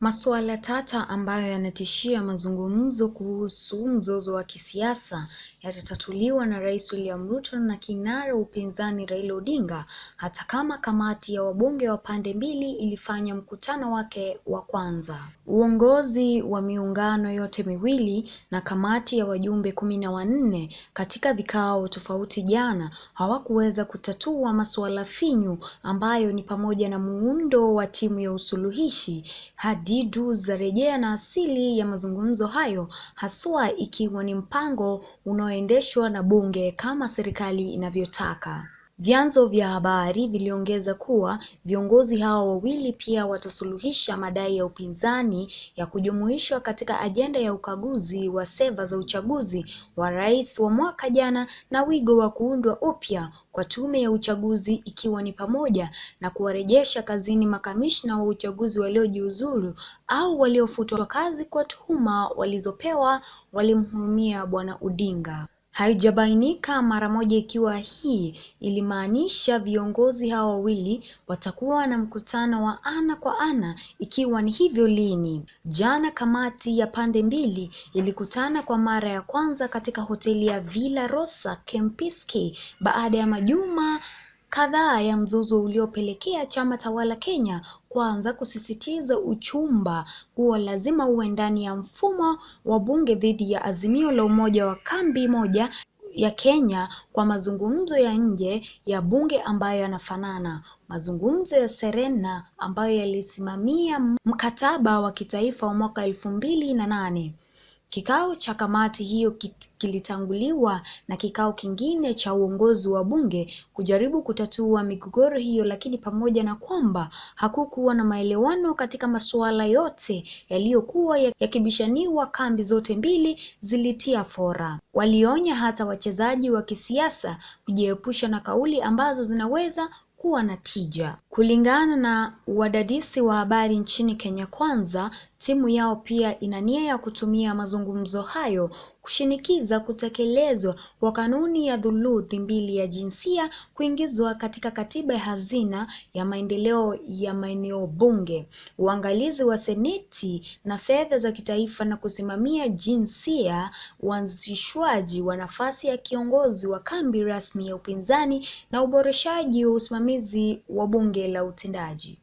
Masuala tata ambayo yanatishia mazungumzo kuhusu mzozo wa kisiasa yatatatuliwa na Rais William Ruto na kinara upinzani Raila Odinga, hata kama kamati ya wabunge wa pande mbili ilifanya mkutano wake wa kwanza. Uongozi wa miungano yote miwili na kamati ya wajumbe 14 katika vikao tofauti jana hawakuweza kutatua masuala finyu ambayo ni pamoja na muundo wa timu ya usuluhishi, hadidu za rejea na asili ya mazungumzo hayo, haswa ikiwa ni mpango unaoendeshwa na bunge kama serikali inavyotaka. Vyanzo vya habari viliongeza kuwa viongozi hao wawili pia watasuluhisha madai ya upinzani ya kujumuishwa katika ajenda ya ukaguzi wa seva za uchaguzi wa rais wa mwaka jana na wigo wa kuundwa upya kwa tume ya uchaguzi, ikiwa ni pamoja na kuwarejesha kazini makamishna wa uchaguzi waliojiuzulu au waliofutwa kazi kwa tuhuma walizopewa walimhurumia Bwana Odinga. Haijabainika mara moja ikiwa hii ilimaanisha viongozi hao wawili watakuwa na mkutano wa ana kwa ana, ikiwa ni hivyo lini. Jana kamati ya pande mbili ilikutana kwa mara ya kwanza katika hoteli ya Villa Rosa Kempinski baada ya majuma kadhaa ya mzozo uliopelekea chama tawala Kenya kwanza kusisitiza uchumba huo lazima uwe ndani ya mfumo wa bunge dhidi ya azimio la umoja wa kambi moja ya Kenya kwa mazungumzo ya nje ya bunge ambayo yanafanana. Mazungumzo ya Serena ambayo yalisimamia mkataba wa kitaifa wa mwaka 2008. Kikao cha kamati hiyo kilitanguliwa na kikao kingine cha uongozi wa bunge kujaribu kutatua migogoro hiyo, lakini pamoja na kwamba hakukuwa na maelewano katika masuala yote yaliyokuwa yakibishaniwa, kambi zote mbili zilitia fora. Walionya hata wachezaji wa kisiasa kujiepusha na kauli ambazo zinaweza kuwa na tija. Kulingana na wadadisi wa habari nchini Kenya Kwanza, timu yao pia ina nia ya kutumia mazungumzo hayo kushinikiza kutekelezwa kwa kanuni ya thuluthi mbili ya jinsia kuingizwa katika katiba ya hazina ya maendeleo ya maeneo bunge, uangalizi wa seneti na fedha za kitaifa, na kusimamia jinsia, uanzishwaji wa nafasi ya kiongozi wa kambi rasmi ya upinzani na uboreshaji wa usimamizi wa bunge la utendaji.